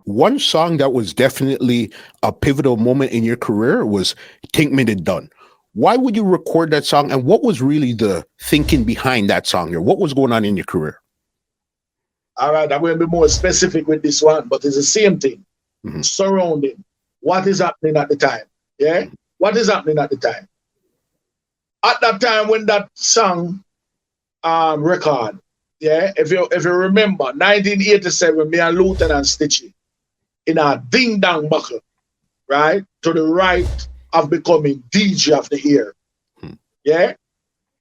one song that was definitely a pivotal moment in your career was Think Me It Done. Why would you record that song, and what was really the thinking behind that song? Or what was going on in your career? All right, I'm going to be more specific with this one, but it's the same thing. Surrounding what is happening at the time. Yeah? What is happening at the time? At that time when that song record, yeah, if you remember, 1987, me and Lieutenant Stitchie in a ding dong buckle, right? To the right of becoming DJ of the year. Yeah?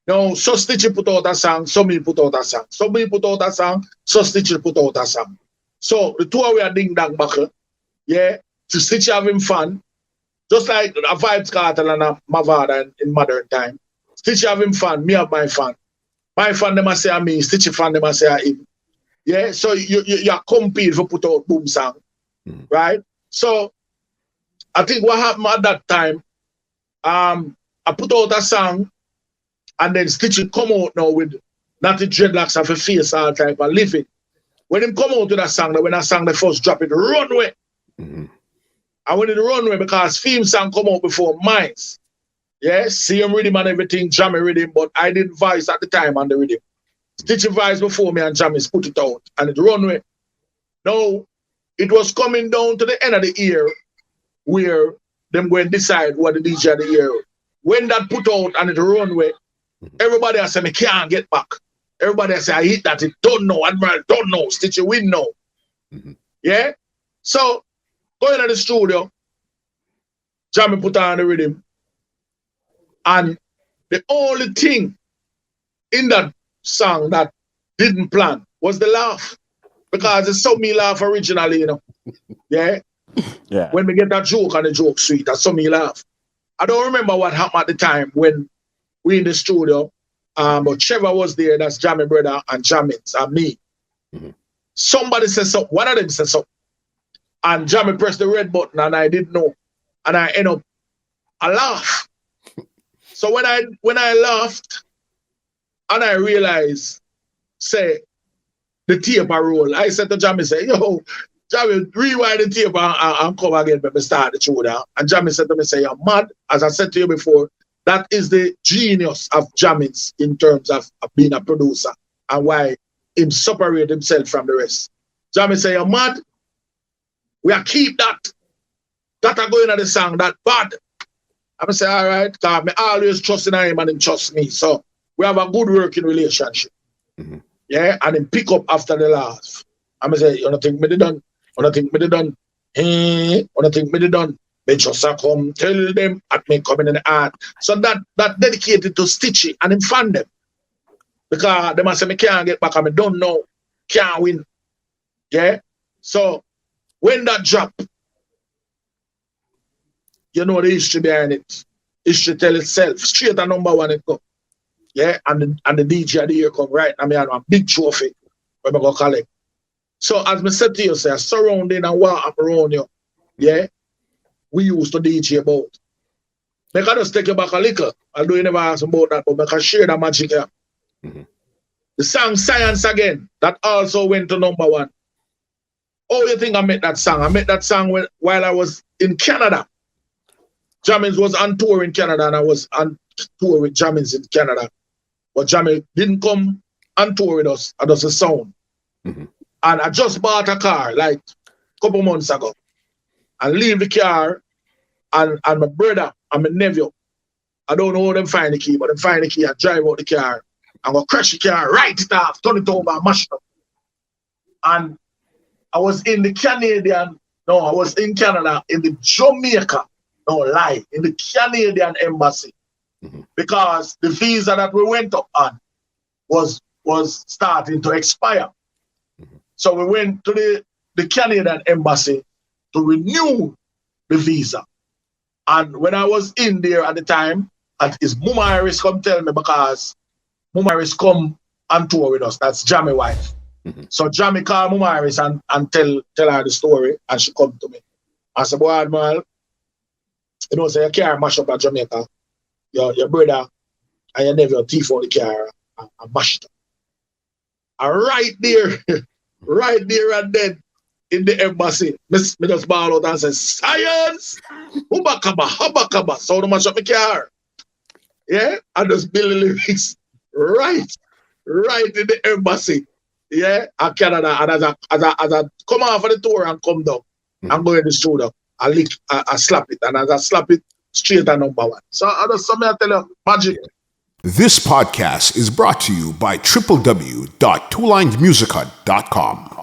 Now, so Stitchie put out a song, so me put out a song. So me put out a song, so Stitchie put out a song. So the two of we are ding dong buckle, yeah, to Stitchie having fun, just like a Vibes Cartel and a Mavada in modern time. Stitchie having fun, me have my fun. My fan, them a say a me, Stitchie fan, them a say a him. Yeah, so you compete for put out boom song, right? So I think what happened at that time, I put out a song, and then Stitchie come out now with not the dreadlocks of a face all type of living. When him come out with that song, when that song the first drop it, Runway. I went in the Runway because theme song come out before mine. Yeah, same rhythm and everything, Jammy rhythm, but I didn't voice at the time on the rhythm. Stitchie voice before me and Jammy's put it out, and it Runway. Now, it was coming down to the end of the year where them going to decide what the DJ of the year. When that put out and it Runway, everybody has said, me can't get back. Everybody has said, I hit that, it don't know, Admiral don't know, Stitchie win now. Yeah? So, going to the studio, Jammy put on the rhythm, and the only thing in that song that didn't plan was the laugh. Because it's so me laugh originally, you know. Yeah? Yeah. When we get that joke and the joke sweet, that's so me laugh. I don't remember what happened at the time when we in the studio, but Trevor was there, that's Jammy brother and Jammins and me. Somebody said something, one of them said something. And Jammy pressed the red button and I didn't know. And I end up, I laugh. So when I laughed and I realized, say, the tape I roll, I said to Jammy, say, yo, Jammy, rewind the tape and come again when we start the show there. And Jammy said to me, say, you're mad. As I said to you before, that is the genius of Jammins in terms of being a producer and why him separate himself from the rest. Jammy say, you're mad. We are keep that. That are going on the song, that bad. I say, all right, because I always trust in him and him trust me. So we have a good working relationship. Yeah, and him pick up after the laugh. I say, you don't think me done? You don't think me done? You don't think me done? They just come tell them at me coming in the art. So that dedicated to Stitchie and him fan them. Because they must say, me can't get back and me don't know, can't win. Yeah? So when that drop, you know the history behind it. History tell itself. Straight at number one it go. Yeah, and the DJ of the year come right. I mean, I have a big trophy when I go collect. So as I said to you, say, surrounding and what I'm around you, yeah, we used to DJ about. Make I just take you back a little. Although you never ask about that, but make I share that magic here. The song Science Again, that also went to number one. Oh, you think I made that song? I made that song while I was in Canada. Jammins was on tour in Canada and I was on tour with Jammins in Canada. But Jammin didn't come on tour with us. I just a sound. And I just bought a car like a couple months ago. And leave the car and my brother and my nephew. I don't know how them find the key, but them find the key and drive out the car. I'm going to crash the car, write it off, turn it over and mash it up. And I was in the I was in Canada, in the Jamaica, no lie, in the Canadian embassy. Because the visa that we went up on was starting to expire. So we went to the Canadian embassy to renew the visa. And when I was in there at the time, his Mama Iris come tell me because Mama Iris come on tour with us. That's Jammy wife. So Jammy called Mama Iris and tell her the story, and she come to me. I said, boy, Admiral, you know, so you can't mash up at Jamaica. Your brother and your nephew thief out the car and mash it up. And right there and then, in the embassy. Me just ball out and say, science! Hubakaba, habakaba. So the mash up my car. Yeah? I just build the lyrics right in the embassy. Yeah? At Canada. And as I come off of the tour and come down, I'm going to the studio. I slap it. And as I slap it, straight at number one. So I just something I tell you, magic. This podcast is brought to you by www.twolinedmusichut.com.